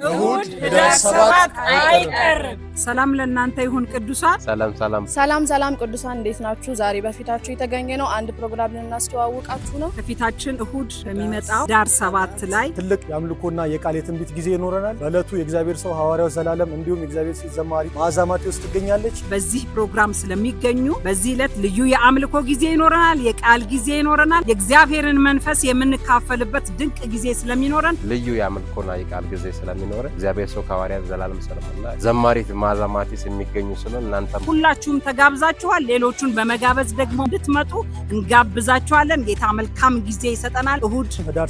እሁድ ህዳር 7 አይቀርም። ሰላም ለእናንተ ይሁን ቅዱሳን። ሰላም ቅዱሳን እንዴት ናችሁ? ዛሬ በፊታችሁ የተገኘ ነው አንድ ፕሮግራም ልናስተዋውቃችሁ ነው። ከፊታችን እሁድ በሚመጣው ህዳር 7 ላይ ትልቅ የአምልኮና የቃል የትንቢት ጊዜ ይኖረናል። በእለቱ የእግዚአብሔር ሰው ሐዋርያው ዘላለም እንዲሁም የእግዚአብሔር ሴት ዘማሪ መዓዛ ማቴዎስ ትገኛለች። በዚህ ፕሮግራም ስለሚገኙ በዚህ ዕለት ልዩ የአምልኮ ጊዜ ይኖረናል፣ የቃል ጊዜ ይኖረናል፣ የእግዚአብሔርን መንፈስ የምንካፈልበት ድንቅ ጊዜ ስለሚኖረን ልዩ የአምልኮና የቃል ጊዜ ስለሚኖረን እግዚአብሔር ሰው ሐዋርያው ዘላለም ሰለሞንና ዘማሪት መዓዛ ማቴዎስ የሚገኙ ስለሆነ እናንተም ሁላችሁም ተጋብዛችኋል። ሌሎቹን በመጋበዝ ደግሞ እንድትመጡ እንጋብዛችኋለን። ጌታ መልካም ጊዜ ይሰጠናል። እሁድ ህዳር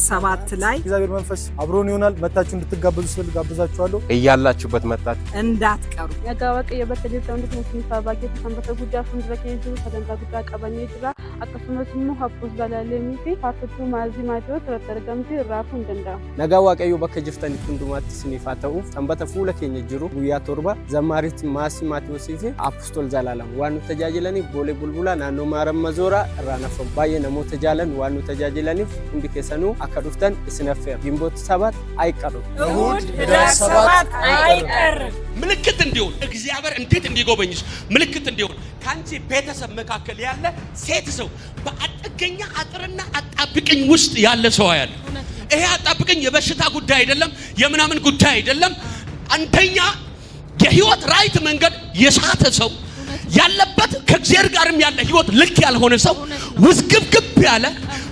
7 ላይ እግዚአብሔር መንፈስ አብሮን ይሆናል። መታችሁ እንድትጋበዙ ስል ጋብዛችኋለሁ። እያላችሁበት መጣችሁ እንዳትቀሩ። ያጋዋቀ የበተደው እንድትመስሉ ባጌት ሰንበተ ጉዳይ ፍንድረከኝ ተደንታ ጉዳይ ቀበኝ ይድራ አቀስመስሙ ሀፖስ ባላለሚቲ ፋፍቱ ማዚ ማቴዎስ ረተርገምቲ ራፉ እንደንዳ ነጋዋቀዩ በከጅፍተን ፍንዱማት ስኒፋተው ሰንበተ ፉለ ከኝ ጅሩ ጉያ ቶርባ ዘማሪት ማሲ ማቴዎስ ይፊ አፖስቶል ዘላለም ዋኑ ተጃጅለኒ ቦሌ ቡልቡላ ናኖ ማረም መዞራ ራናፈ ባየ ነሞ ተጃለን ዋኑ ተጃጅለኒ እንዲከሰኑ አከዱፍተን እስነፈር ግንቦት 7 አይቀሩ። እሁድ ህዳር 7 አይቀርም። ምልክት እንዲሆን እግዚአብሔር እንዴት እንዲጎበኝሽ ምልክት እንዲሆን ካንቺ ቤተሰብ መካከል ያለ ሴት ሰው በአጥገኛ አጥርና አጣብቅኝ ውስጥ ያለ ሰው ያለ ይሄ አጣብቅኝ የበሽታ ጉዳይ አይደለም፣ የምናምን ጉዳይ አይደለም። አንደኛ የህይወት ራይት መንገድ የሳተ ሰው ያለበት ከእግዚአብሔር ጋርም ያለ ህይወት ልክ ያልሆነ ሰው ውዝግብግብ ያለ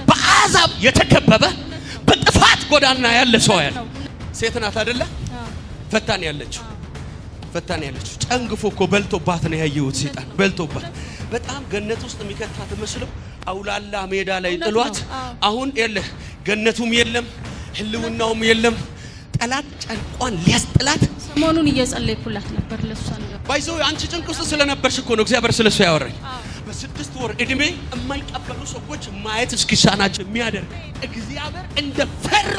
በአዛብ የተከበበ በጥፋት ጎዳና ያለ ሰው ያለ ሴት ናት አይደለ? ፈታን ያለችው ጨንግፎ እኮ በልቶባት ነው ያየሁት። ሰይጣን በልቶባት በጣም ገነት ውስጥ የሚከታት መስለው አውላላ ሜዳ ላይ ጥሏት አሁን የለህ ገነቱም የለም ህልውናውም የለም። ጠላት ጨንቋን ሊያስጥላት ሰሞኑን እየጸለይኩላት ነበር ለሷ ነገር ባይዘው አንቺ ጭንቅ ውስጥ ስለነበርሽ እኮ ነው እግዚአብሔር ስለሷ ያወራኝ። በ6 ወር እድሜ የማይቀበሉ ሰዎች ማየት እስኪሳናቸው የሚያደርግ እግዚአብሔር እንደ ፈሮ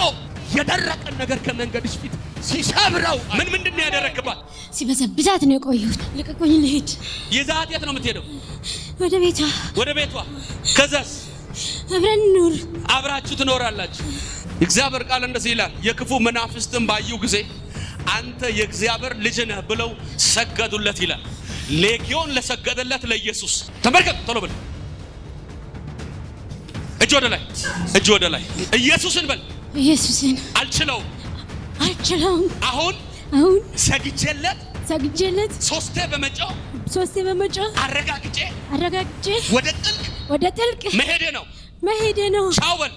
የደረቀ ነገር ከመንገድሽ ፊት ሲሰብረው ምንድን ነው ያደረክባት? ሲበዘብዛት ነው የቆየሁት። ልቀቁኝ ልሂድ። ይዛት የት ነው የምትሄደው? ወደ ቤቷ። ከዛስ አብረን ኑር። አብራችሁ ትኖራላችሁ። እግዚአብሔር ቃል እንደዚህ ይላል፣ የክፉ መናፍስትን ባዩ ጊዜ አንተ የእግዚአብሔር ልጅ ነህ ብለው ሰገዱለት ይላል። ሌጊዮን ለሰገደለት ለኢየሱስ ተመልከት። ቶሎ በል እጅ ወደ ላይ ኢየሱስን በል። ኢየሱስን አልችለውም። አሁን ሰግጄለት ሶስቴ በመጮህ አረጋግጬ ወደ ጥልቅ መሄዴ ነው። ቻው በል።